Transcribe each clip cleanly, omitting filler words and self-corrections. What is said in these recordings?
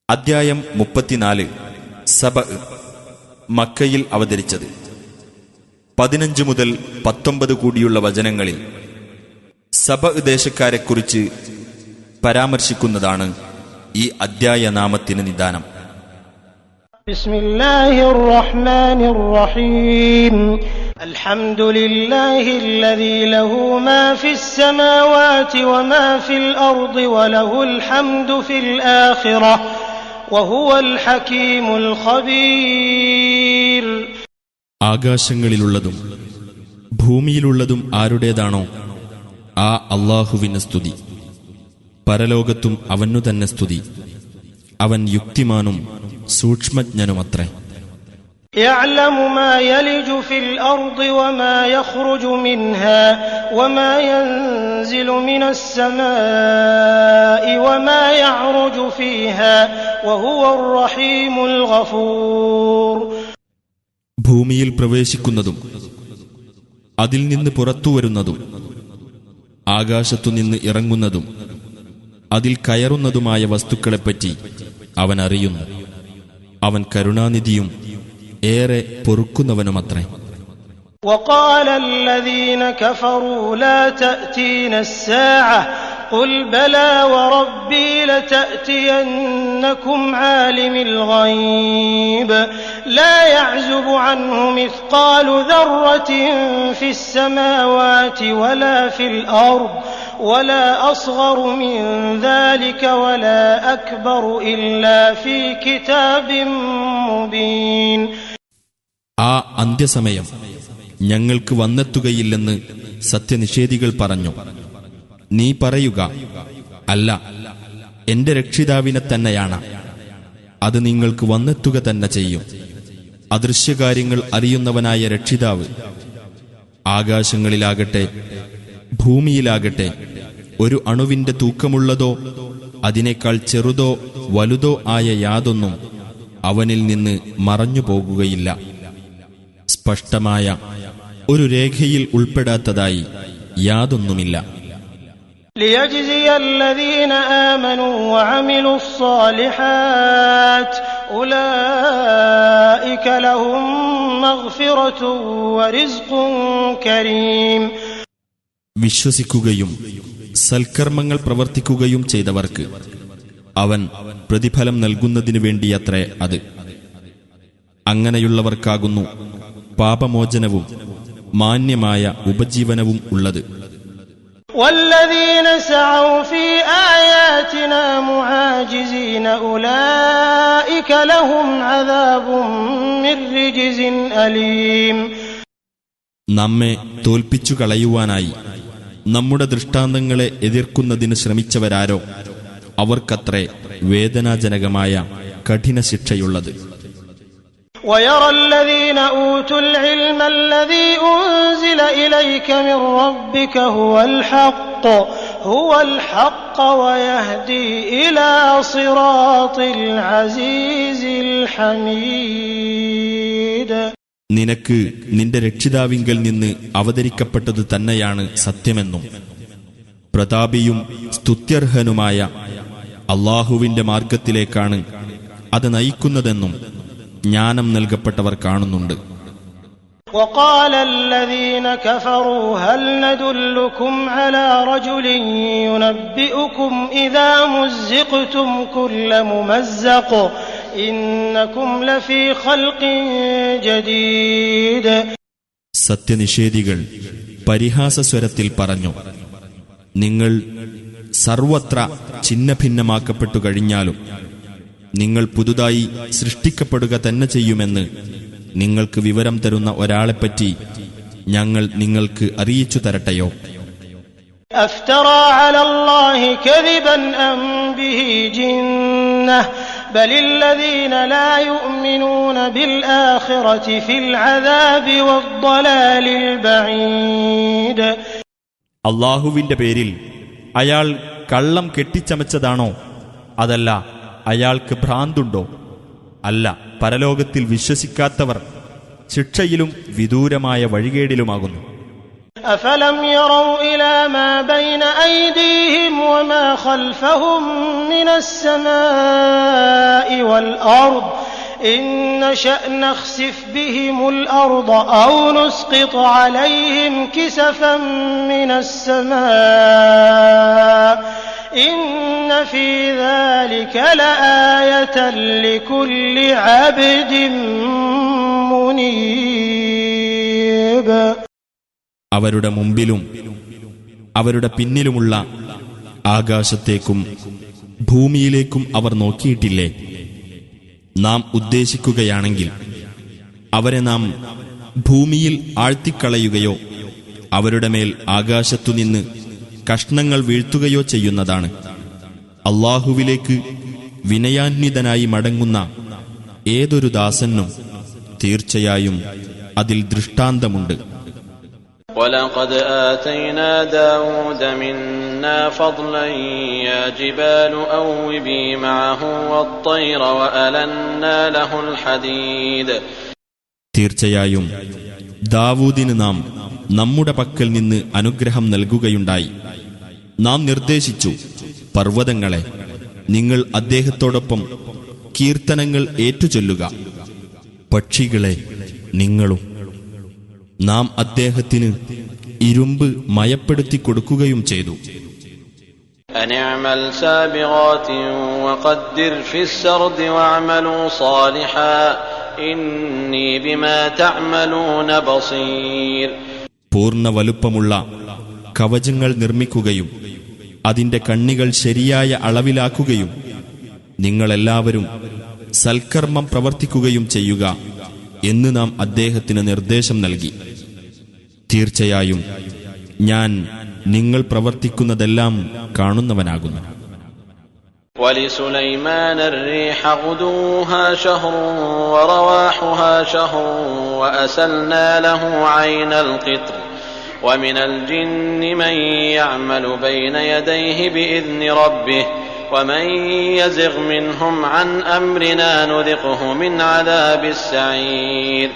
അദ്ധ്യായം 34 സബ മക്കയിൽ അവതരിച്ചത്. 15 മുതൽ 19 കൂടിയുള്ള വചനങ്ങളിൽ സബ ദേശക്കാരെക്കുറിച്ച് പരാമർശിക്കുന്നതാണ് ഈ അദ്ധ്യായ നാമത്തിന് നിദാനം. ബിസ്മില്ലാഹിർ റഹ്മാനിർ റഹീം. അൽഹംദുലില്ലാഹില്ലദീ ലഹു മാ ഫിസ് സമാവാതി വമാ ഫിൽ അർദി വലഹുൽ ഹംദു ഫിൽ ആഖിറഹ് വഹുവൽ ഹകീമുൽ ഖബീർ. ആകാശങ്ങളിലുള്ളതും ഭൂമിയിലുള്ളതും ആരുടേതാണോ ആ അല്ലാഹുവിന് സ്തുതി. പരലോകത്തും അവനു തന്നെ സ്തുതി. അവൻ യുക്തിമാനും സൂക്ഷ്മജ്ഞനുമത്രേ. يعلم ما يلج في الأرض وما يخرج منها وما ينزل من السماء وما يعرج فيها وهو الرحيم الغفور. ഭൂമിയിൽ പ്രവേശിക്കുന്നതും അതിൽ നിന്ന് പുറത്തുവരുന്നതും ആകാശത്തുനിന്ന് ഇറങ്ങുന്നതും അതിൽ കയറുന്നതുമായ വസ്തുക്കളെപ്പറ്റി അവൻ അറിയുന്നു. അവൻ കരുണാനിധിയും ഏറെ പൊറുക്കുന്നവനുമത്രേ. وقال الذين كفروا لا تأتينا الساعة قل بلى وربي لتأتينكم عالم الغيب لا يعزب عنه مثقال ذرة في السماوات ولا في الأرض ولا أصغر من ذلك ولا أكبر إلا في كتاب مبين. ആ അന്ത്യസമയം ഞങ്ങൾക്ക് വന്നെത്തുകയില്ലെന്ന് സത്യനിഷേധികൾ പറഞ്ഞു. നീ പറയുക, അല്ല, എന്റെ രക്ഷിതാവിനെ തന്നെയാണ്. അത് നിങ്ങൾക്ക് വന്നെത്തുക തന്നെ ചെയ്യും. അദൃശ്യകാര്യങ്ങൾ അറിയുന്നവനായ രക്ഷിതാവ്. ആകാശങ്ങളിലാകട്ടെ ഭൂമിയിലാകട്ടെ ഒരു അണുവിന്റെ തൂക്കമുള്ളതോ അതിനേക്കാൾ ചെറുതോ വലുതോ ആയ യാതൊന്നും അവനിൽ നിന്ന് മറഞ്ഞു പോകുകയില്ല. സ്പഷ്ടമായ ഒരു രേഖയിൽ ഉൾപ്പെടാത്തതായി യാതൊന്നുമില്ല. ليجزي الذين آمنوا وعملوا الصالحات أولئك لهم مغفرة ورزق كريم. വിശ്വസിക്കുകയും സൽക്കർമ്മങ്ങൾ പ്രവർത്തിക്കുകയും ചെയ്തവർക്ക് അവൻ പ്രതിഫലം നൽകുന്നതിനു വേണ്ടിയത്രേ അത്. അങ്ങനെയുള്ളവർക്കാകുന്നു പാപമോചനവും മാന്യമായ ഉപജീവനവും ഉള്ളത്. والذين سعوا في آياتنا معاجزين أولئك لهم عذاب من رجز أليم. നമ്മെ തോൽപ്പിച്ചു കളയുവാനായി നമ്മുടെ ദൃഷ്ടാന്തങ്ങളെ എതിർക്കുന്നതിന് ശ്രമിച്ചവരാരോ അവർക്കത്രേ വേദനാജനകമായ കഠിന ശിക്ഷയുള്ളത്. ويرى الذين أوتوا العلم الذي أنزل إليك من ربك هو الحق ويهدي إلى صراط العزيز الحميد. നിനക്ക് നിന്റെ രക്ഷിതാവിങ്കൽ നിന്ന് അവതരിക്കപ്പെട്ടത് തന്നെയാണ് സത്യമെന്നും പ്രതാപിയും സ്തുത്യർഹനുമായ അല്ലാഹുവിന്റെ മാർഗത്തിലേക്കാണ് അത് നയിക്കുന്നതെന്നും ജ്ഞാനം നൽകപ്പെട്ടവർ കാണുന്നുണ്ട്. وقال الذين كفروا هل ندلكم على رجل ينبئكم إذا مزقتم كل ممزق إنكم لفي خلق جديد. സത്യനിഷേധികൾ പരിഹാസസ്വരത്തിൽ പറഞ്ഞു, നിങ്ങൾ സർവത്ര ഛിന്നഭിന്നമാക്കപ്പെട്ടു കഴിഞ്ഞാലും നിങ്ങൾ പുതുതായി സൃഷ്ടിക്കപ്പെടുക തന്നെ ചെയ്യുമെന്ന് നിങ്ങൾക്ക് വിവരം തരുന്ന ഒരാളെപ്പറ്റി ഞങ്ങൾ നിങ്ങൾക്ക് അറിയിച്ചു തരട്ടെയോ? അഫ്തറാ അലല്ലാഹി കദിബൻ അം ബിഹി ജിന്നഹ് ബലില്ലദീന ലാ യുഅ്മിനൂന ബിൽ ആഖിറതി ഫിൽ അദാബി വദ്ദലാലിൽ ബഈദ്. അല്ലാഹുവിന്റെ പേരിൽ അയാൾ കള്ളം കെട്ടിച്ചമച്ചതാണോ? അതല്ല, അയാൾക്ക് ഭ്രാന്തുണ്ടോ? അല്ല, പരലോകത്തിൽ വിശ്വസിക്കാത്തവർ ശിക്ഷയിലും വിദൂരമായ വഴികേടിലുമാകുന്നു. أفلم يروا إلى ما بين أيديهم وما خلفهم من السماء والأرض إن نشأ نخسف بهم الأرض أو نسقط عليهم كسفا من السماء إن في ذلك لآية لكل عبد منيب. അവരുടെ മുമ്പിലും അവരുടെ പിന്നിലുമുള്ള ആകാശത്തേക്കും ഭൂമിയിലേക്കും അവർ നോക്കിയിട്ടില്ലേ? നാം ഉദ്ദേശിക്കുകയാണെങ്കിൽ അവരെ നാം ഭൂമിയിൽ ആഴ്ത്തിക്കളയുകയോ അവരുടെ മേൽ ആകാശത്തുനിന്ന് കഷ്ണങ്ങൾ വീഴ്ത്തുകയോ ചെയ്യുന്നതാണ്. അല്ലാഹുവിലേക്ക് വിനയാന്വിതനായി മടങ്ങുന്ന ഏതൊരു ദാസനും തീർച്ചയായും അതിൽ ദൃഷ്ടാന്തമുണ്ട്. وَلَقَدْ آتَيْنَا دَاوُودَ مِنَّا فَضْلًا يَا جِبَالُ أَوِّبِي مَعَهُ وَالطَّيْرَ وَأَلَنَّا لَهُ الْحَدِيدَ. തീർച്ചയായും ദാവൂദിന് നാം നമ്മുടെ പക്കൽ നിന്ന് അനുഗ്രഹം നൽകുകയുണ്ടായി. നാം നിർദ്ദേശിച്ചു, പർവ്വതങ്ങളെ നിങ്ങൾ അദ്ദേഹത്തോടൊപ്പം കീർത്തനങ്ങൾ ഏറ്റുചൊല്ലുക, പക്ഷികളെ നിങ്ങളും. നാം അദ്ദേഹത്തിന് ഇരുമ്പ് മയപ്പെടുത്തി കൊടുക്കുകയും ചെയ്തു. أَنِعْمَلْ سَابِغَاتٍ وَقَدِّرْ فِي السَّرْدِ وَاعْمَلُوا صَالِحًا إِنِّي بِمَا تَعْمَلُونَ بَصِيرٌ. പൂർണ്ണ വലുപ്പമുള്ള കവചങ്ങൾ നിർമ്മിക്കുകയും അതിന്റെ കണ്ണികൾ ശരിയായ അളവിലാക്കുകയും നിങ്ങളെല്ലാവരും സൽക്കർമ്മം പ്രവർത്തിക്കുകയും ചെയ്യുക എന്ന് നാം അദ്ദേഹത്തിന് നിർദ്ദേശം നൽകി. തീർച്ചയായും ഞാൻ നിങ്ങൾ പ്രവർത്തിക്കുന്നതെല്ലാം കാണുന്നവനാകുന്നു. وَلِسُلَيْمَانَ الرِّيحَ غُدُوُّهَا شَهْرٌ وَرَوَاحُهَا شَهْرٌ وَأَسَلْنَا لَهُ عَيْنَ الْقِطْرِ وَمِنَ الْجِنِّ مَن يَعْمَلُ بَيْنَ يَدَيْهِ بِإِذْنِ رَبِّهِ وَمَن يَزِغْ مِنْهُمْ عَنْ أَمْرِنَا نُذِقْهُ مِنْ عَذَابِ السَّعِيرِ.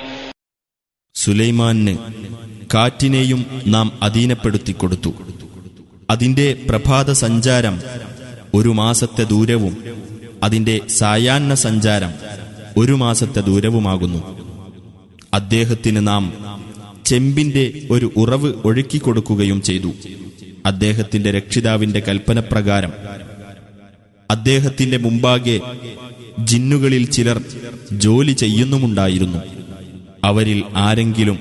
സുലൈമാന് കാറ്റിനെയും നാം അധീനപ്പെടുത്തിക്കൊടുത്തു. അതിന്റെ പ്രഭാത സഞ്ചാരം 1 മാസത്തെ ദൂരവും അതിന്റെ സായാഹ്ന സഞ്ചാരം 1 മാസത്തെ ദൂരവുമാകുന്നു. അദ്ദേഹത്തിന് നാം ചെമ്പിന്റെ ഒരു ഉറവ് ഒഴുക്കിക്കൊടുക്കുകയും ചെയ്തു. അദ്ദേഹത്തിന്റെ രക്ഷിതാവിന്റെ കൽപ്പനപ്രകാരം അദ്ദേഹത്തിന്റെ മുമ്പാകെ ജിന്നുകളിൽ ചിലർ ജോലി ചെയ്യുന്നുമുണ്ടായിരുന്നു. അവരിൽ ആരെങ്കിലും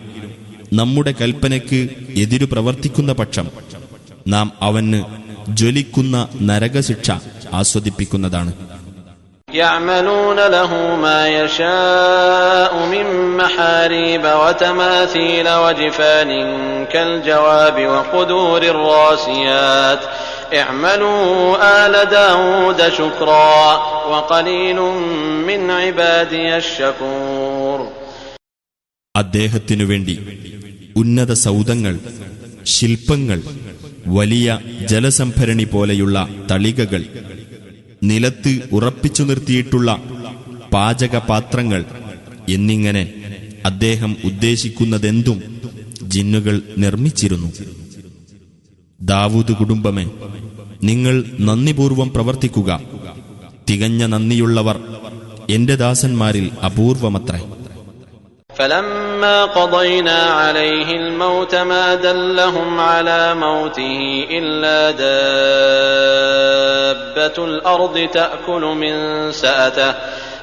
നമ്മുടെ കൽപ്പനയ്ക്ക് എതിരു പ്രവർത്തിക്കുന്ന പക്ഷം നാം അവന് ജ്വലിക്കുന്ന നരകശിക്ഷ ആസ്വദിപ്പിക്കുന്നതാണ്. يعملون له ما يشاء من محاريب وتماثيل وجفان كالجواب وقدور الراسيات اعملوا آل داود شكرا وقليل من عبادي الشكور. അദ്ദേഹത്തിനു വേണ്ടി ഉന്നത സൗധങ്ങൾ, ശില്പങ്ങൾ, വലിയ ജലസംഭരണി പോലെയുള്ള തളികകൾ, നിലത്ത് ഉറപ്പിച്ചു നിർത്തിയിട്ടുള്ള പാചകപാത്രങ്ങൾ എന്നിങ്ങനെ അദ്ദേഹം ഉദ്ദേശിക്കുന്നതെന്തും ജിന്നുകൾ നിർമ്മിച്ചിരുന്നു. ദാവൂദ് കുടുംബമേ, നിങ്ങൾ നന്ദിപൂർവം പ്രവർത്തിക്കുക. തികഞ്ഞ നന്ദിയുള്ളവർ എന്റെ ദാസന്മാരിൽ അപൂർവമത്രേ. فَلَمَّا قَضَيْنَا عَلَيْهِ الْمَوْتَ مَا دَلَّهُمْ عَلَى مَوْتِهِ إِلَّا دَابَّةُ الْأَرْضِ تَأْكُلُ مِنْ سَأَتَهُ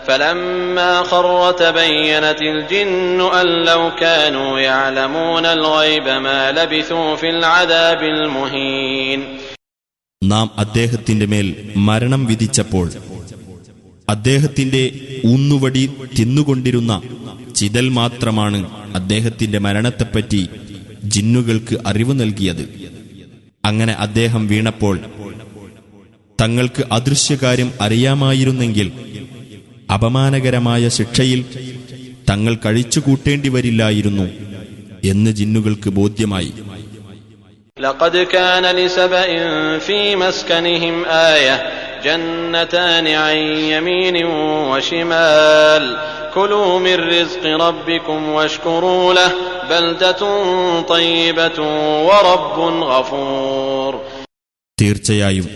فَلَمَّا خَرَّ تَبَيَّنَتِ الْجِنُّ أَنْ لَوْ كَانُوا يَعْلَمُونَ الْغَيْبَ مَا لَبِثُوا فِي الْعَذَابِ الْمُهِينِ. നാം അദ്ദേഹത്തിന്റെ മേൽ മരണം വിധിച്ചപ്പോൾ അദ്ദേഹത്തിന്റെ ഊന്നുവടി തിന്നുകൊണ്ടിരുന്ന ചിതൽ മാത്രമാണ് അദ്ദേഹത്തിന്റെ മരണത്തെപ്പറ്റി ജിന്നുകൾക്ക് അറിവ് നൽകിയത്. അങ്ങനെ അദ്ദേഹം വീണപ്പോൾ തങ്ങൾക്ക് അദൃശ്യകാര്യം അറിയാമായിരുന്നെങ്കിൽ അപമാനകരമായ ശിക്ഷയിൽ തങ്ങൾ കഴിച്ചുകൂട്ടേണ്ടി വരില്ലായിരുന്നു എന്ന് ജിന്നുകൾക്ക് ബോധ്യമായി. لقد كان لسبإ في مسكنهم آية جنتان عن يمين وشمال كلوا من رزق ربكم واشكروا له بلدة طيبة ورب غفور. തീർച്ചയായും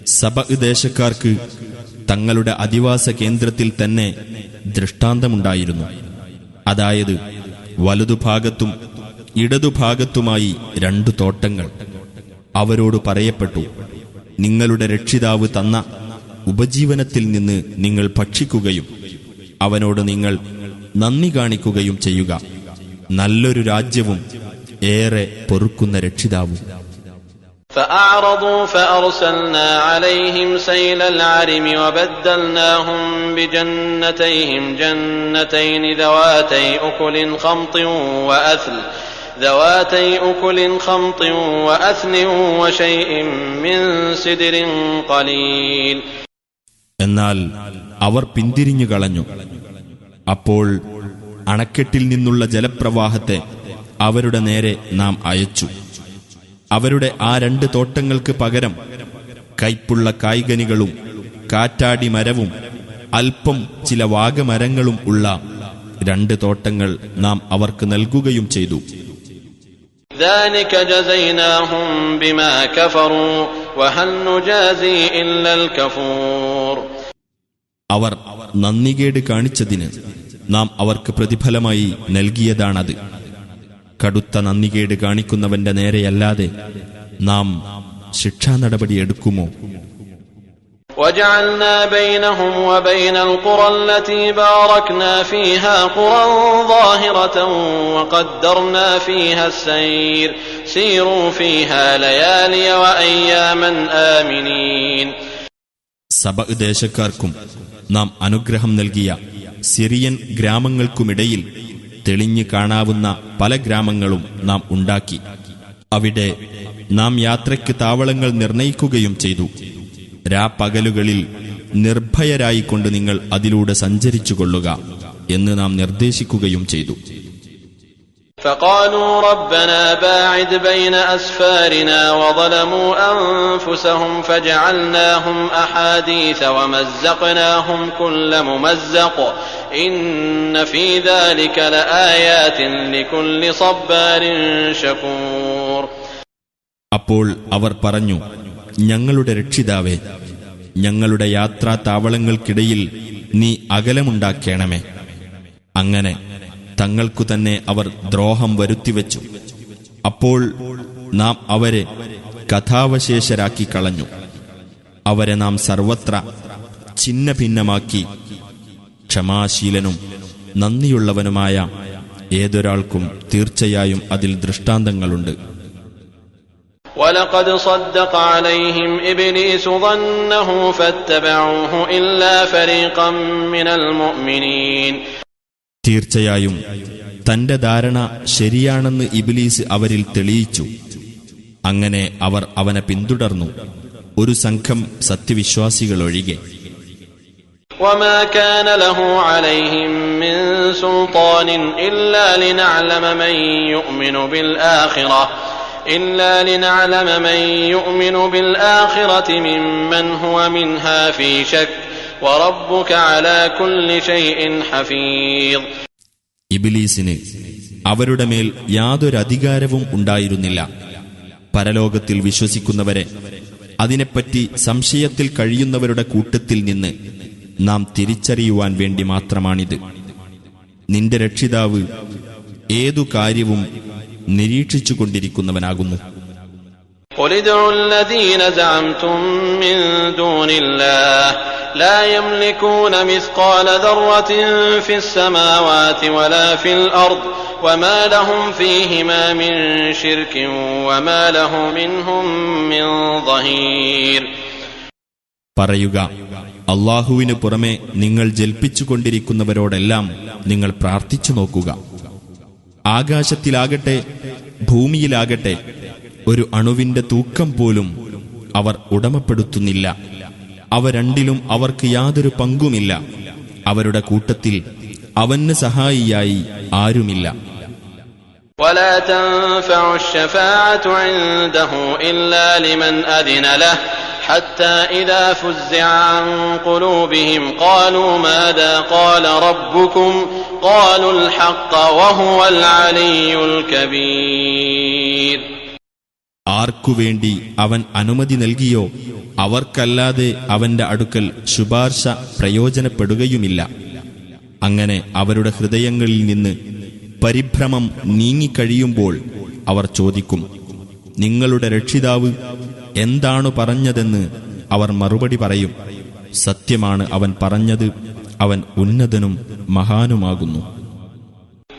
സബഅ് ദേശക്കാർക്ക് തങ്ങളുടെ അധിവാസ കേന്ദ്രത്തിൽ തന്നെ ദൃഷ്ടാന്തമുണ്ടായിരുന്നു. അതായത് വലതുഭാഗത്തും ഇടതുഭാഗത്തുമായി 2 തോട്ടങ്ങൾ. അവരോട് പറയപ്പെട്ടു, നിങ്ങളുടെ രക്ഷിതാവ് തന്ന ഉപജീവനത്തിൽ നിന്ന് നിങ്ങൾ ഭക്ഷിക്കുകയും അവനോട് നിങ്ങൾ നന്ദി കാണിക്കുകയും ചെയ്യുക. നല്ലൊരു രാജ്യവും ഏറെ പൊറുക്കുന്ന രക്ഷിതാവും. فأعرضوا فأرسلنا عليهم سيل العرم وبدلناهم بجنتيهم جنتين ذواتي أكل خمط وأثل وشيء من سدر قليل. എന്നാൽ അവർ പിന്തിരിഞ്ഞു കളഞ്ഞു. അപ്പോൾ അണക്കെട്ടിൽ നിന്നുള്ള ജലപ്രവാഹത്തെ അവരുടെ നേരെ നാം അയച്ചു. അവരുടെ ആ 2 തോട്ടങ്ങൾക്ക് പകരം കൈപ്പുള്ള കായ്കനികളും കാറ്റാടി മരവും അല്പം ചില വാഗമരങ്ങളും ഉള്ള 2 തോട്ടങ്ങൾ നാം അവർക്ക് നൽകുകയും ചെയ്തു. ذلك جزيناهم بما كفروا وهل نجازي إلا الكفور. അവർ നന്ദികേട് കാണിച്ചതിന് നാം അവർക്ക് പ്രതിഫലമായി നൽകിയതാണത്. കടുത്ത നന്ദികേട് കാണിക്കുന്നവന്റെ നേരെയല്ലാതെ നാം ശിക്ഷാ നടപടി എടുക്കുമോ? وجعلنا بينهم وبين القرى التي باركنا فيها قرى ظاهرة وقدرنا فيها السير سيروا فيها ليالي وأياما آمنين. സബഅ ദേശക്കാർക്കും നാം അനുഗ്രഹം നൽകിയ സിറിയൻ ഗ്രാമങ്ങൾക്കുമിടയിൽ തെളിഞ്ഞു കാണാവുന്ന പല ഗ്രാമങ്ങളും നാം ഉണ്ടാക്കി. അവിടെ നാം യാത്രയ്ക്ക് താവളങ്ങൾ നിർണയിക്കുകയും ചെയ്തു. രാപ്പകലുകളിൽ നിർഭയരായിക്കൊണ്ട് നിങ്ങൾ അതിലൂടെ സഞ്ചരിച്ചുകൊള്ളുക എന്ന് നാം നിർദ്ദേശിക്കുകയും ചെയ്തു. فقالوا ربنا باعد بين أسفارنا وظلموا أنفسهم فجعلناهم أحاديث ومزقناهم كل ممزق إن في ذلك لآيات لكل صبار شكور. അപ്പോൾ അവർ പറഞ്ഞു, ഞങ്ങളുടെ രക്ഷിതാവേ, ഞങ്ങളുടെ യാത്രാ താവളങ്ങൾക്കിടയിൽ നീ അകലമുണ്ടാക്കേണമേ. അങ്ങനെ തങ്ങൾക്കു തന്നെ അവർ ദ്രോഹം വരുത്തിവെച്ചു. അപ്പോൾ നാം അവരെ കഥാവശേഷരാക്കി കളഞ്ഞു. അവരെ നാം സർവത്ര ഛിന്ന ഭിന്നമാക്കി. ക്ഷമാശീലനും നന്ദിയുള്ളവനുമായ ഏതൊരാൾക്കും തീർച്ചയായും അതിൽ ദൃഷ്ടാന്തങ്ങളുണ്ട്. وَلَقَدْ صَدَّقَ عَلَيْهِمْ إِبْلِيسُ ظَنَّهُ فَاتَّبَعُوهُ إِلَّا فَرِيقًا مِنَ الْمُؤْمِنِينَ. തീർച്ചയായും തന്റെ ധാരണ ശരിയാണെന്ന് ഇബ്ലീസ് അവരിൽ തെളിയിച്ചു. അങ്ങനെ അവർ അവനെ പിന്തുടർന്നു, ഒരു സംഘം സത്യവിശ്വാസികളൊഴികെ. وَمَا كَانَ لَهُ عَلَيْهِمْ مِنْ سُلْطَانٍ إِلَّا لِنَعْلَمَ مَنْ يُؤْمِنُ بِالْآخِرَةِ مِمَّنْ هُوَ مِنْهَا فِي شَكٍّ وَرَبُّكَ عَلَى كُلِّ شَيْءٍ حَفِيظٌ. ഇബ്ലീസിന് അവരുടെ മേൽ യാതൊരധികാരവും ഉണ്ടായിരുന്നില്ല. പരലോകത്തിൽ വിശ്വസിക്കുന്നവരെ അതിനെപ്പറ്റി സംശയത്തിൽ കഴിയുന്നവരുടെ കൂട്ടത്തിൽ നിന്ന് നാം തിരിച്ചറിയുവാൻ വേണ്ടി മാത്രമാണിത്. നിന്റെ രക്ഷിതാവ് ഏതു കാര്യവും നിരീക്ഷിച്ചുകൊണ്ടിരിക്കുന്നവനാകുന്നു. قُلِ ادْعُوا الَّذِينَ زَعَمْتُم مِّن دُونِ اللَّهِ لَا يَمْلِكُونَ مِثْقَالَ ذَرَّةٍ فِي السَّمَاوَاتِ وَلَا فِي الْأَرْضِ وَمَا لَهُمْ فِيهِمَا مِن شِرْكٍ وَمَا لَهُ مِنْهُم مِّن ظَهِيرٍ. പറയുക, അല്ലാഹുവിനു പുറമെ നിങ്ങൾ ജൽപ്പിച്ചുകൊണ്ടിരിക്കുന്നവരോടെല്ലാം നിങ്ങൾ പ്രാർത്ഥിച്ചു നോക്കുക. ആകാശത്തിലാകട്ടെ ഭൂമിയിലാകട്ടെ ഒരു അണുവിന്റെ തൂക്കം പോലും അവർ ഉടമപ്പെടുത്തുന്നില്ല. അവ രണ്ടിലും അവർക്ക് യാതൊരു പങ്കുമില്ല. അവരുടെ കൂട്ടത്തിൽ അവന് സഹായിയായി ആരുമില്ല. ولا تنفع الشفاعة عنده إلا لمن أذن له حتى إذا فزع عن قلوبهم قالوا ماذا قال ربكم قالوا الحق وهو العلي الكبير. ആർക്കുവേണ്ടി അവൻ അനുമതി നൽകിയോ അവർക്കല്ലാതെ അവന്റെ അടുക്കൽ ശുപാർശ പ്രയോജനപ്പെടുകയുമില്ല. അങ്ങനെ അവരുടെ ഹൃദയങ്ങളിൽ നിന്ന് പരിഭ്രമം നീങ്ങിക്കഴിയുമ്പോൾ അവർ ചോദിക്കും, നിങ്ങളുടെ രക്ഷിതാവ് എന്താണു പറഞ്ഞതെന്ന് അവർ മറുപടി പറയും, സത്യമാണ് അവൻ പറഞ്ഞത്, അവൻ ഉന്നതനും മഹാനുമാകുന്നു.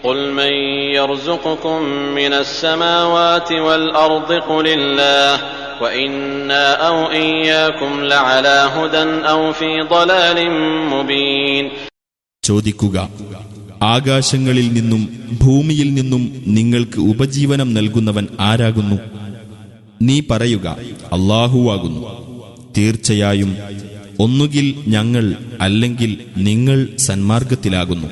قُلْ مَن يَرْزُقُكُم مِّنَ السَّمَاوَاتِ وَالْأَرْضِ قُلِ اللَّهُ وَإِنَّا أَوْ إِيَّاكُمْ لَعَلَى هُدًى أَوْ فِي ضَلَالٍ مُّبِينٍ. ചോദിക്കുക, ആകാശങ്ങളിൽ നിന്നും ഭൂമിയിൽ നിന്നും നിങ്ങൾക്ക് ഉപജീവനം നൽകുന്നവൻ ആരാകുന്നു? നീ പറയുക, അല്ലാഹുവാകുന്നു. തീർച്ചയായും ഒന്നുകിൽ ഞങ്ങൾ അല്ലെങ്കിൽ നിങ്ങൾ സന്മാർഗത്തിലാകുന്നു,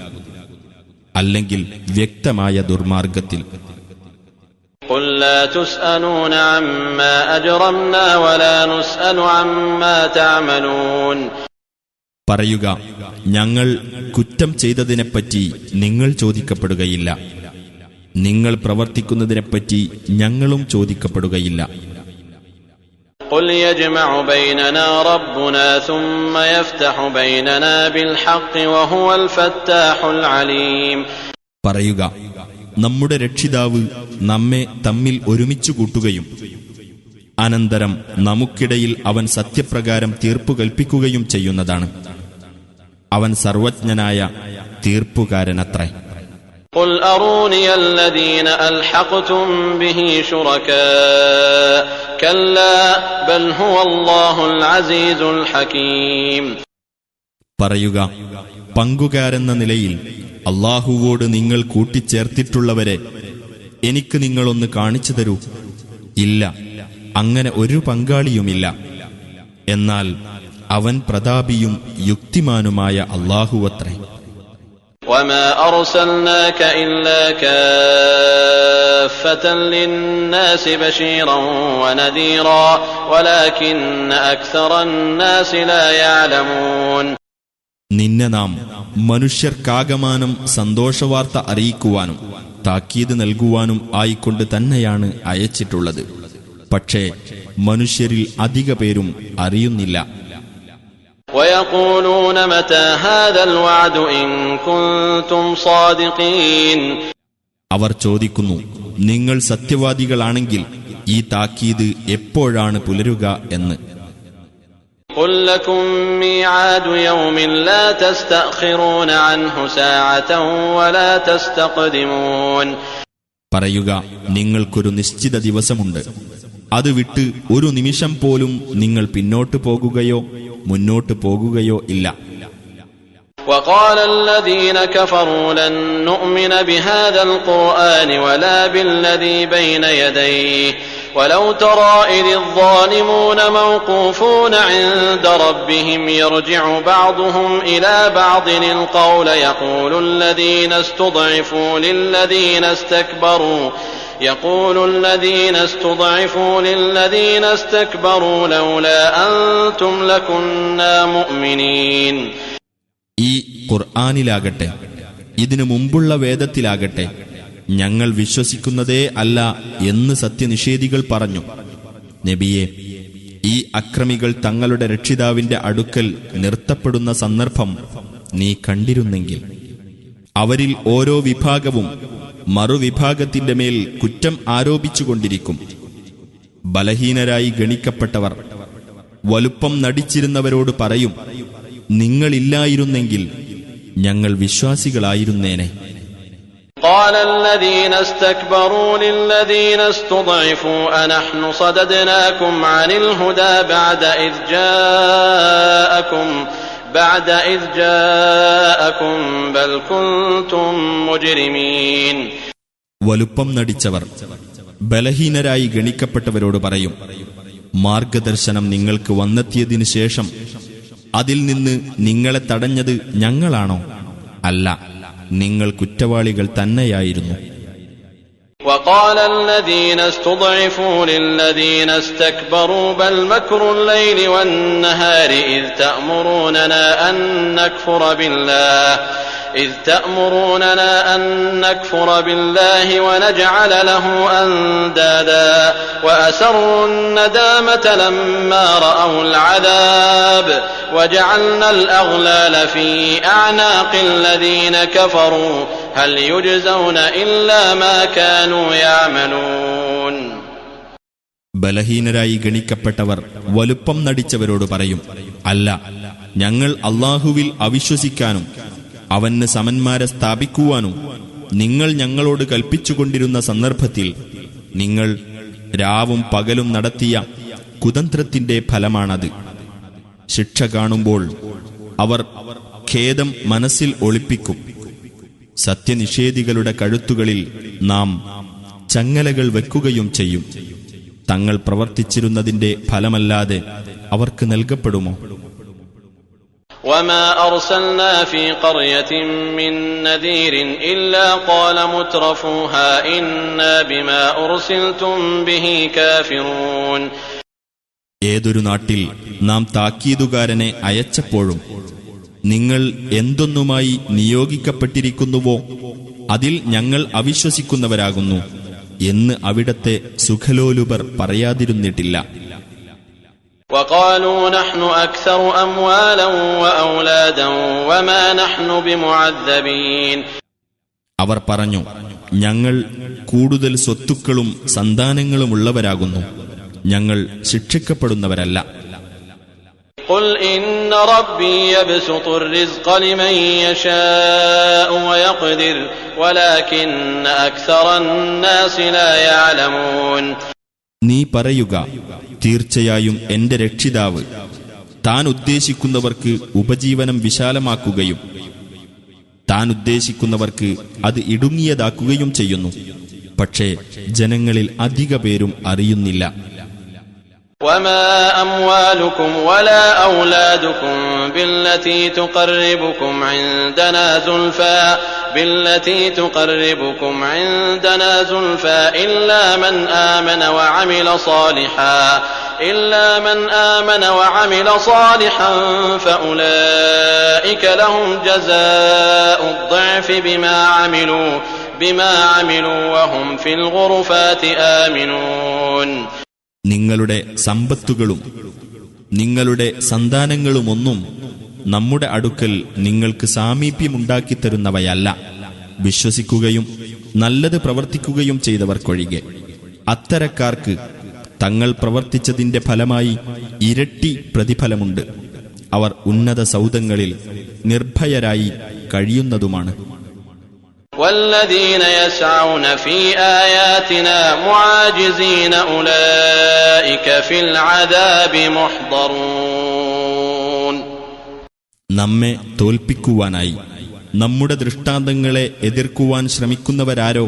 അല്ലെങ്കിൽ വ്യക്തമായ ദുർമാർഗത്തിൽ. قُل لَّا تُسْأَلُونَ عَمَّا أَجْرَمْنَا وَلَا نُسْأَلُ عَمَّا تَعْمَلُونَ. പറയുക, ഞങ്ങൾ കുറ്റം ചെയ്തതിനെപ്പറ്റി നിങ്ങൾ ചോദിക്കപ്പെടുകയില്ല, നിങ്ങൾ പ്രവർത്തിക്കുന്നതിനെപ്പറ്റി ഞങ്ങളും ചോദിക്കപ്പെടുകയില്ല. قُلْ يَجْمَعُ بَيْنَنَا رَبُّنَا ثُمَّ يَفْتَحُ بَيْنَنَا بِالْحَقِّ وَهُوَ الْفَتَّاحُ الْعَلِيمُ. പറയുക, നമ്മുടെ രക്ഷിതാവ് നമ്മെ തമ്മിൽ ഒരുമിച്ചു കൂട്ടുകയും അനന്തരം നമുക്കിടയിൽ അവൻ സത്യപ്രകാരം തീർപ്പു കൽപ്പിക്കുകയും ചെയ്യുന്നതാണ്. അവൻ സർവജ്ഞനായ തീർപ്പുകാരനത്രേ. قُلْ أَرُونِيَ الَّذِينَ أَلْحَقْتُم بِهِ شُرَكَاءَ كَلَّا بَلْ هُوَ اللَّهُ الْعَزِيزُ الْحَكِيمُ. പറയുക, പങ്കുകാരെന്ന നിലയിൽ അല്ലാഹുവോട് നിങ്ങൾ കൂട്ടിച്ചേർത്തിട്ടുള്ളവരെ എനിക്ക് നിങ്ങളൊന്ന് കാണിച്ചു തരൂ. ഇല്ല, അങ്ങനെ ഒരു പങ്കാളിയുമില്ല. എന്നാൽ അവൻ പ്രതാപിയും യുക്തിമാനുമായ അല്ലാഹുവത്രേ. وَمَا أَرْسَلْنَاكَ إِلَّا كَافَّةً لِلنَّاسِ بَشِيرًا وَنَذِيرًا وَلَكِنَّ أَكْثَرَ النَّاسِ لَا يَعْلَمُونَ. നിന്നെ നാം മനുഷ്യർക്കാകമാനം സന്തോഷവാർത്ത അറിയിക്കുവാനും താക്കീത് നൽകുവാനും ആയിക്കൊണ്ട് തന്നെയാണ് അയച്ചിട്ടുള്ളത്. പക്ഷേ മനുഷ്യരിൽ അധിക പേരും അറിയുന്നില്ല. وَيَقُولُونَ مَتَى هَذَا الْوَعْدُ إِن كُنتُمْ صَادِقِينَ. അവർ ചോദിക്കുന്നു, നിങ്ങൾ സത്യവാദികളാണെങ്കിൽ ഈ താക്കീത് എപ്പോഴാണ് പുലരുക എന്ന്. قُل لَّكُم مِّيعَادُ يَوْمٍ لَّا تَسْتَأْخِرُونَ عَنْهُ سَاعَةً وَلَا تَسْتَقْدِمُونَ. പറയുക, നിങ്ങൾക്കൊരു നിശ്ചിത ദിവസമുണ്ട്, അത് വിട്ട് ഒരു നിമിഷം പോലും നിങ്ങൾ പിന്നോട്ട് പോകുകയോ മുന്നോട്ട് പോകുകയോ ഇല്ല. وَقَالَ الَّذِينَ كَفَرُوا لَن نُّؤْمِنَ بِهَذَا الْقُرْآنِ وَلَا بِالَّذِي بَيْنَ يَدَيْهِ وَلَوْ تَرَىٰ إِذِ الظَّالِمُونَ مَوْقُوفُونَ عِندَ رَبِّهِمْ يَرْجِعُ بَعْضُهُمْ إِلَىٰ بَعْضٍ الْقَوْلَ يَقُولُ الَّذِينَ اسْتُضْعِفُوا لِلَّذِينَ اسْتَكْبَرُوا لَوْلَا أَنتُمْ لَكُنَّا مُؤْمِنِينَ. ഈ ഖുർആനിലാകട്ടെ ഇതിനു മുമ്പുള്ള വേദത്തിലാകട്ടെ ഞങ്ങൾ വിശ്വസിക്കുന്നതേ അല്ല എന്ന് സത്യനിഷേധികൾ പറഞ്ഞു. നബിയെ, ഈ അക്രമികൾ തങ്ങളുടെ രക്ഷിതാവിന്റെ അടുക്കൽ നിർത്തപ്പെടുന്ന സന്ദർഭം നീ കണ്ടിരുന്നെങ്കിൽ അവരിൽ ഓരോ വിഭാഗവും മറുവിഭാഗത്തിന്റെ മേൽ കുറ്റം ആരോപിച്ചുകൊണ്ടിരിക്കും. ബലഹീനരായി ഗണിക്കപ്പെട്ടവർ വലുപ്പം നടിച്ചിരുന്നവരോട് പറയും, നിങ്ങളില്ലായിരുന്നെങ്കിൽ ഞങ്ങൾ വിശ്വാസികളായിരുന്നേനെ. قَالَ الَّذِينَ اسْتَكْبَرُوا لِلَّذِينَ اسْتُضْعِفُوا أَنَحْنُ صَدَدْنَاكُمْ عَنِ الْهُدَىٰ بَعْدَ إِذْ جَاءَكُمْ بَلْ كُنتُمْ مُجْرِمِينَ. വലുപ്പം നടിച്ചവർ ബലഹീനരായി ഗണിക്കപ്പെട്ടവരോട് പറയും, മാർഗദർശനം നിങ്ങൾക്ക് വന്നെത്തിയതിനു ശേഷം അതിൽ നിന്ന് നിങ്ങളെ തടഞ്ഞത് ഞങ്ങളാണോ? അല്ല, നിങ്ങൾ കുറ്റവാളികൾ തന്നെയായിരുന്നു. وقال الذين استضعفوا للذين استكبروا بل مكر الليل والنهار إذ تأمروننا أن إذ تأمروننا أن نكفر بالله ونجعل له أندادا وأسروا الندامة لما رأوا العذاب وجعلنا الأغلال في أعناق الذين كفروا هل يجزون إلا ما كانوا يعملون. ബലഹീനരായി ഗണിക്കപ്പെട്ടവർ വലുപ്പം നടിച്ചവരോട് പറയും, അല്ല, ഞങ്ങൾ അല്ലാഹുവിൽ അവിശ്വസിക്കാനും അവന് സമന്മാരെ സ്ഥാപിക്കുവാനും നിങ്ങൾ ഞങ്ങളോട് കൽപ്പിച്ചുകൊണ്ടിരുന്ന സന്ദർഭത്തിൽ നിങ്ങൾ രാവും പകലും നടത്തിയ കുതന്ത്രത്തിന്റെ ഫലമാണത്. ശിക്ഷ കാണുമ്പോൾ അവർ ഖേദം മനസ്സിൽ ഒളിപ്പിക്കും. സത്യനിഷേധികളുടെ കഴുത്തുകളിൽ നാം ചങ്ങലകൾ വെക്കുകയും ചെയ്യും. തങ്ങൾ പ്രവർത്തിച്ചിരുന്നതിന്റെ ഫലമല്ലാതെ അവർക്ക് നൽകപ്പെടുമോ? وما أرسلنا في قرية من نذير إلا قال مترفوها إنا بما أرسلتم به كافرون. ഏതൊരു നാട്ടിൽ നാം താക്കീതുകാരനെ അയച്ചപ്പോഴും നിങ്ങൾ എന്തൊന്നുമായി നിയോഗിക്കപ്പെട്ടിരിക്കുന്നുവോ അതിൽ ഞങ്ങൾ അവിശ്വസിക്കുന്നവരാകുന്നു എന്ന് അവിടത്തെ സുഖലോലുപർ പറയാതിരുന്നിട്ടില്ല. وقالوا نحن أكثر أموالا وأولادا وما نحن بمعذبين. അവർ പറഞ്ഞു, ഞങ്ങൾ കൂടുതൽ സ്വത്തുക്കളും സന്താനങ്ങളുമുള്ളവരാകുന്നു, ഞങ്ങൾ ശിക്ഷിക്കപ്പെടുന്നവരല്ല. قل إن ربي يبسط الرزق لمن يشاء ويقدر ولكن أكثر الناس لا يعلمون. നീ പറയുക, തീർച്ചയായും എന്റെ രക്ഷിതാവ് താൻ ഉദ്ദേശിക്കുന്നവർക്ക് ഉപജീവനം വിശാലമാക്കുകയും താൻ ഉദ്ദേശിക്കുന്നവർക്ക് അത് ഇടുങ്ങിയതാക്കുകയും ചെയ്യുന്നു. പക്ഷേ ജനങ്ങളിൽ അധിക പേരും അറിയുന്നില്ല. وما أموالكم ولا أولادكم بالتي تقربكم عندنا زلفى إلا من آمن وعمل صالحا فأولئك لهم جزاء الضعف بما عملوا وهم في الغرفات آمنون. നിങ്ങളുടെ സമ്പത്തുകളും നിങ്ങളുടെ സന്താനങ്ങളുമൊന്നും നമ്മുടെ അടുക്കൽ നിങ്ങൾക്ക് സാമീപ്യമുണ്ടാക്കിത്തരുന്നവയല്ല, വിശ്വസിക്കുകയും നല്ലത് പ്രവർത്തിക്കുകയും ചെയ്തവർക്കൊഴികെ. അത്തരക്കാർക്ക് തങ്ങൾ പ്രവർത്തിച്ചതിന്റെ ഫലമായി ഇരട്ടി പ്രതിഫലമുണ്ട്. അവർ ഉന്നത സൗധങ്ങളിൽ നിർഭയരായി കഴിയുന്നതുമാണ്. والذين يسعون في آياتنا معاجزين أولئك في العذاب محضرون. നമ്മെ തോൽപ്പിക്കുവാനായി നമ്മുടെ ദൃഷ്ടാന്തങ്ങളെ എതിർക്കുവാൻ ശ്രമിക്കുന്നവരാരോ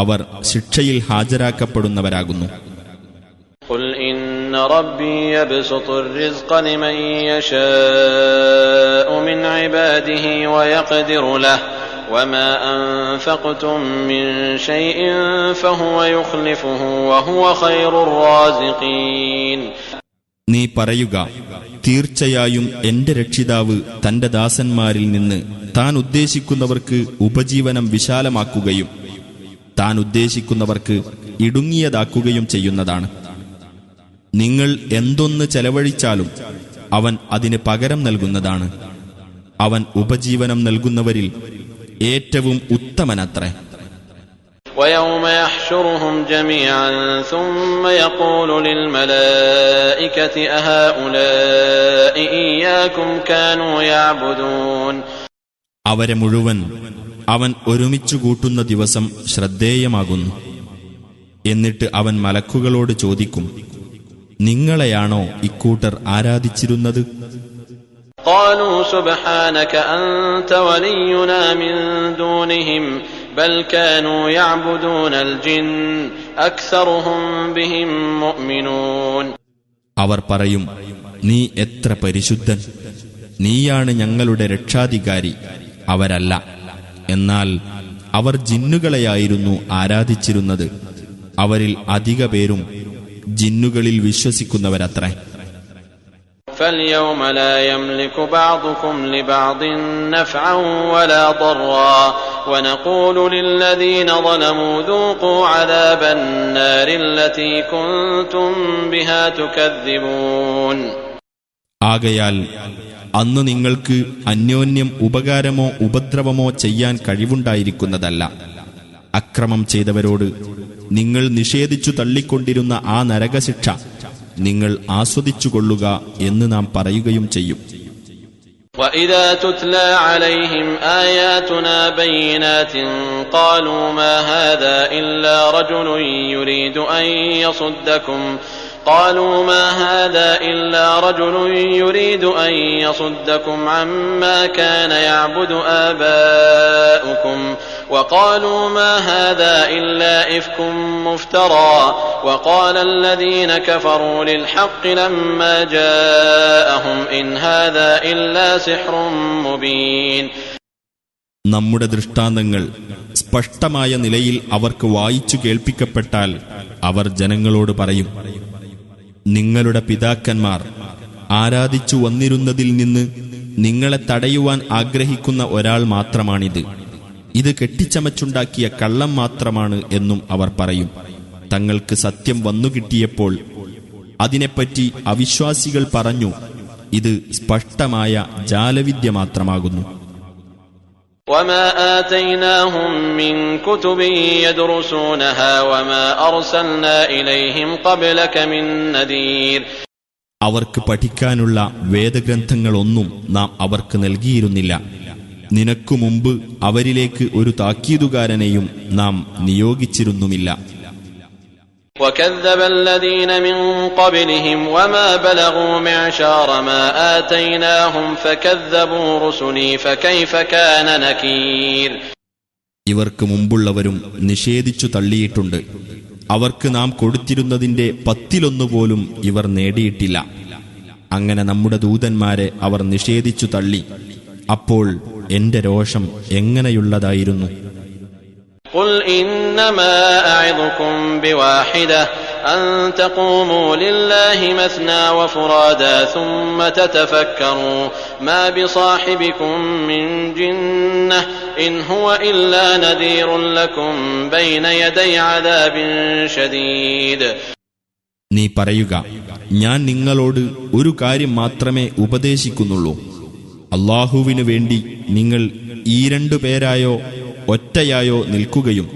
അവർ ശിക്ഷയിൽ ഹാജരാക്കപ്പെടുന്നവരാകുന്നു. قل إن ربي يبسط الرزق لمن يشاء من عباده ويقدر له وما أنفقتم من شيء فهو يخلفه وهو خير الرازقين. നീ പറയുക, തീർച്ചയായും എന്റെ രക്ഷിതാവ് തന്റെ ദാസന്മാരിൽ നിന്ന് താൻ ഉദ്ദേശിക്കുന്നവർക്ക് ഉപജീവനം വിശാലമാക്കുകയും താൻ ഉദ്ദേശിക്കുന്നവർക്ക് ഇടുങ്ങിയതാക്കുകയും ചെയ്യുന്നതാണ്. നിങ്ങൾ എന്തൊന്ന് ചെലവഴിച്ചാലും അവൻ അതിന് പകരം നൽകുന്നതാണ്. അവൻ ഉപജീവനം നൽകുന്നവരിൽ ഏറ്റവും ഉത്തമനത്രേ. ويوم يحشرهم جميعا ثم يقول للملائكة أهؤلاء إياكم كانوا يعبدون. അവരെ മുഴുവൻ അവൻ ഒരുമിച്ചു കൂട്ടുന്ന ദിവസം ശ്രദ്ധേയമാകുന്നു. എന്നിട്ട് അവൻ മലക്കുകളോട് ചോദിക്കും, നിങ്ങളെയാണോ ഇക്കൂട്ടർ ആരാധിച്ചിരുന്നത്? قالوا سبحانك أنت ولينا من دونهم بل كانوا يعبدون الجن أكثرهم بهم مؤمنون. അവർ പറയും, നീ എത്ര പരിശുദ്ധൻ, നീയാണ് ഞങ്ങളുടെ രക്ഷാധികാരി, അവരല്ല. എന്നാൽ അവർ ജിന്നുകളെയായിരുന്നു ആരാധിച്ചിരുന്നത്, അവരിൽ അധിക പേരും ജിന്നുകളിൽ വിശ്വസിക്കുന്നവരത്രേ. فاليوم لا يملك بعضكم لبعض نفعا ولا ضرا ونقول للذين ظلموا ذوقوا عذاب النار التي كنتم بها تكذبون. ആകയാൽ അന്ന് നിങ്ങൾക്ക് അന്യോന്യം ഉപകാരമോ ഉപദ്രവമോ ചെയ്യാൻ കഴിവുണ്ടായിരിക്കുന്നതല്ല. അക്രമം ചെയ്തവരോട് നിങ്ങൾ നിഷേധിച്ചു തള്ളിക്കൊണ്ടിരുന്ന ആ നരകശിക്ഷ നിങ്ങൾ ആസ്വദിച്ചുകൊള്ളുക എന്ന് നാം പറയുകയും ചെയ്യും. وَإِذَا تُتْلَى عَلَيْهِمْ آيَاتُنَا بَيِّنَاتٍ قَالُوا مَا هَذَا إِلَّا رَجُلٌ يُرِيدُ أَن يَصُدَّكُمْ عَمَّا كَانَ يَعْبُدُ آبَاؤُكُمْ وَقَالُوا مَا هَذَا إِلَّا إِفْكٌ مُفْتَرًى وَقَالَ الَّذِينَ كَفَرُوا لِلْحَقِّ لَمَّا جَاءَهُمْ إِنْ هَذَا إِلَّا سِحْرٌ مُبِينٌ. നമ്മുടെ ദൃഷ്ടാന്തങ്ങൾ സ്പഷ്ടമായ നിലയിൽ അവർക്ക് വായിച്ചു കേൾപ്പിക്കപ്പെട്ടാൽ അവർ ജനങ്ങളോട് പറയും, നിങ്ങളുടെ പിതാക്കന്മാർ ആരാധിച്ചു വന്നിരുന്നതിൽ നിന്ന് നിങ്ങളെ തടയുവാൻ ആഗ്രഹിക്കുന്ന ഒരാൾ മാത്രമാണിത്. ഇത് കെട്ടിച്ചമച്ചുണ്ടാക്കിയ കള്ളം മാത്രമാണ് എന്നും അവർ പറയും. തങ്ങൾക്ക് സത്യം വന്നുകിട്ടിയപ്പോൾ അതിനെപ്പറ്റി അവിശ്വാസികൾ പറഞ്ഞു, ഇത് സ്പഷ്ടമായ ജാലവിദ്യ മാത്രമാകുന്നു. وَمَا آتَيْنَاهُمْ مِنْ كُتُبٍ يَدْرُسُونَهَا وَمَا أَرْسَلْنَا إِلَيْهِمْ قَبْلَكَ مِنْ نَذِيرٍ. അവർക്ക് പഠിക്കാനുള്ള വേദഗ്രന്ഥങ്ങളൊന്നും നാം അവർക്ക് നൽകിയിരുന്നില്ല. നിനക്കു മുമ്പ് അവരിലേക്ക് ഒരു താക്കീതുകാരനെയും നാം നിയോഗിച്ചിരുന്നുമില്ല. وَكَذَّبَ الَّذِينَ مِنْ قَبْلِهِمْ وَمَا بَلَغُوا مِعْشَارَ مَا آتَيْنَاهُمْ فَكَذَّبُوا رُسُلِي فَكَيْفَ كَانَ نَكِيرِ. ഇവർക്ക് മുമ്പുള്ളവരും നിഷേധിച്ചു തള്ളിയിട്ടുണ്ട്. അവർക്ക് നാം കൊടുത്തിരുന്നതിന്റെ 10 പോലും ഇവർ നേടിയിട്ടില്ല. അങ്ങനെ നമ്മുടെ ദൂതന്മാരെ അവർ നിഷേധിച്ചു തള്ളി. അപ്പോൾ എന്റെ രോഷം എങ്ങനെയുള്ളതായിരുന്നു. قُلْ إِنَّمَا أَعِظُكُمْ بِوَاحِدَةٍ أَن تَقُومُوا لِلَّهِ مَثْنَىٰ وَفُرَادَىٰ ثُمَّ تَتَفَكَّرُوا مَا بِصَاحِبِكُم مِّن جِنَّةٍ إِنْ هُوَ إِلَّا نَذِيرٌ لَّكُمْ بَيْنَ يَدَيْ عَذَابٍ شَدِيدٍ. നീ പറയുക, ഞാൻ നിങ്ങളോട് ഒരു കാര്യം മാത്രമേ ഉപദേശിക്കുന്നുള്ളൂ. അല്ലാഹുവിനു വേണ്ടി നിങ്ങൾ ഈ 2 പേരായോ ഒറ്റയായോ നിൽക്കുകയും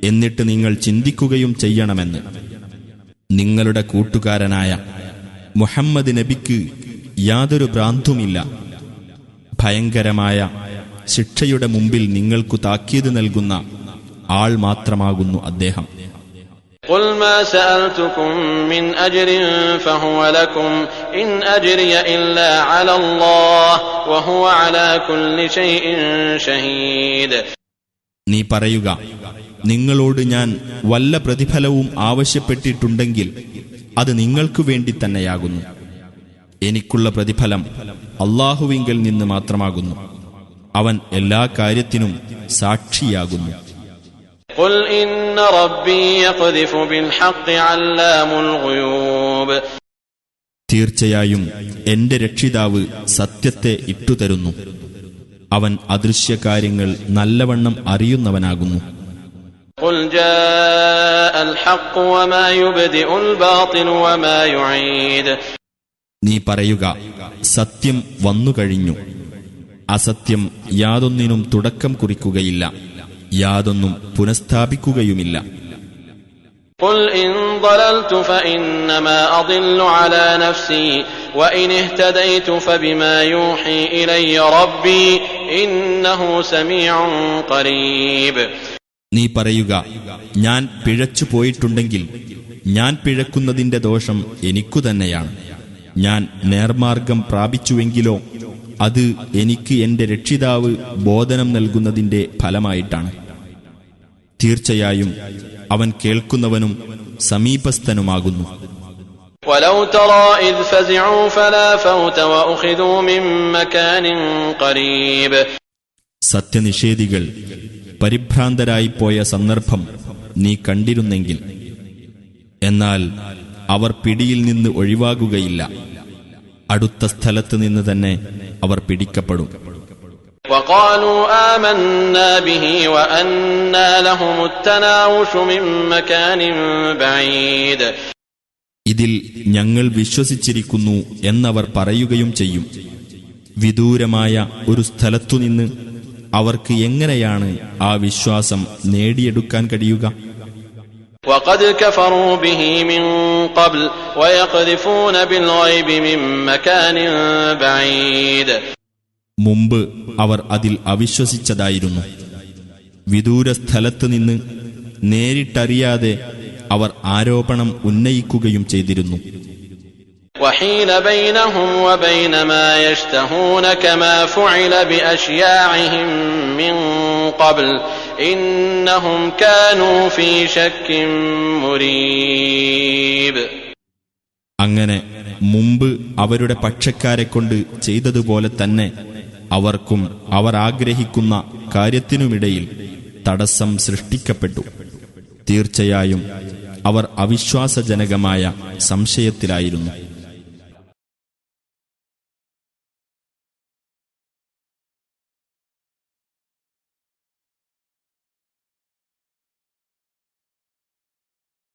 എന്നിട്ട് നിങ്ങൾ ചിന്തിക്കുകയും ചെയ്യണമെന്ന്. നിങ്ങളുടെ കൂട്ടുകാരനായ മുഹമ്മദ് നബിക്ക് യാതൊരു ഭ്രാന്തുമില്ല. ഭയങ്കരമായ ശിക്ഷയുടെ മുമ്പിൽ നിങ്ങൾക്കു താക്കീത് നൽകുന്ന ആൾ മാത്രമാകുന്നു അദ്ദേഹം. قُلْ مَا سَأَلْتُكُم مِّنْ أَجْرٍ فَهُوَ لَكُمْ إِنْ أَجْرِيَ إِلَّا عَلَى اللَّهِ وَهُوَ عَلَى كُلِّ شَيْءٍ شَهِيدٌ. നീ പറയുക, നിങ്ങളോട് ഞാൻ വല്ല പ്രതിഫലവും ആവശ്യപ്പെട്ടിട്ടുണ്ടെങ്കിൽ അത് നിങ്ങൾക്കു വേണ്ടി തന്നെയാകുന്നു. എനിക്കുള്ള പ്രതിഫലം അല്ലാഹുവിങ്കൽ നിന്ന് മാത്രമാകുന്നു. അവൻ എല്ലാ കാര്യത്തിനും സാക്ഷിയാകുന്നു. قُلْ إِنَّ رَبِّي يَقْذِفُ بِالْحَقِّ عَلَّامُ الْغُيُوبِ. തീർച്ചയായും എന്റെ രക്ഷിതാവ് സത്യത്തെ ഇട്ടുതരുന്നു. അവൻ അദൃശ്യകാര്യങ്ങൾ നല്ലവണ്ണം അറിയുന്നവനാകുന്നു. قُلْ جَاءَ الْحَقُّ وَمَا يُبْدِئُ الْبَاطِلُ وَمَا يُعِيدُ. നീ പറയുക, സത്യം വന്നുകഴിഞ്ഞു. അസത്യം യാതൊന്നിനും തുടക്കം കുറിക്കുകയില്ല, യാതൊന്നും പുനഃസ്ഥാപിക്കുകയുമില്ല. قُلْ إِنْ ضَلَلْتُ فَإِنَّمَا أَضِلُّ عَلَى نَفْسِي وَإِنِ اهْتَدَيْتُ فَبِمَا يُوحِي إِلَيَّ رَبِّي إِنَّهُ سَمِيعٌ قَرِيبٌ. നീ പറയുക, ഞാൻ പിഴച്ചു പോയിട്ടുണ്ടെങ്കിൽ ഞാൻ പിഴക്കുന്നതിന്റെ ദോഷം എനിക്കു തന്നെയാണ്. ഞാൻ നേർമാർഗം പ്രാപിച്ചുവെങ്കിലോ അത് എനിക്ക് എന്റെ രക്ഷിതാവ് ബോധനം നൽകുന്നതിന്റെ ഫലമായിട്ടാണ്. തീർച്ചയായും അവൻ കേൾക്കുന്നവനും സമീപസ്ഥനുമാകുന്നു. وَلَوْ تَرَىٰ إِذْ فَزِعُوا فَلَا فَوْتَ وَأُخِذُوا مِن مَّكَانٍ قَرِيبٍ. സത്യനിഷേധികൾ പരിഭ്രാന്തരായിപ്പോയ സന്ദർഭം നീ കണ്ടിരുന്നെങ്കിൽ, എന്നാൽ അവർ പിടിയിൽ നിന്ന് ഒഴിവാകുകയില്ല. അടുത്ത സ്ഥലത്ത് നിന്ന് തന്നെ അവർ പിടിക്കപ്പെടും. وقالوا آمنا به وأنى لهم التناوش من مكان بعيد. ഇതിൽ ഞങ്ങൾ വിശ്വസിച്ചിരിക്കുന്നു എന്നവർ പറയുകയും ചെയ്യും. വിദൂരമായ ഒരു സ്ഥലത്തുനിന്ന് അവർക്ക് എങ്ങനെയാണ് ആ വിശ്വാസം നേടിയെടുക്കാൻ കഴിയുക? وقد كفروا به من قبل ويقذفون بالغيب من مكان بعيد. മുമ്പ് അവർ അതിൽ അവിശ്വസിച്ചതായിരുന്നു. വിദൂര സ്ഥലത്ത് നിന്ന് നേരിട്ടറിയാതെ അവർ ആരോപണം ഉന്നയിക്കുകയും ചെയ്തിരുന്നു. وحيل بينهم وبين ما يشتهون كما فعل بأشياعهم من قبل إنهم كانوا في شك مريب. അങ്ങനെ മുമ്പ് അവരുടെ പക്ഷക്കാരെക്കൊണ്ട് ചെയ്തതുപോലെ തന്നെ അവർക്കും അവർ ആഗ്രഹിക്കുന്ന കാര്യത്തിനുമിടയിൽ തടസ്സം സൃഷ്ടിക്കപ്പെട്ടു. തീർച്ചയായും അവർ അവിശ്വാസജനകമായ സംശയത്തിലായിരുന്നു.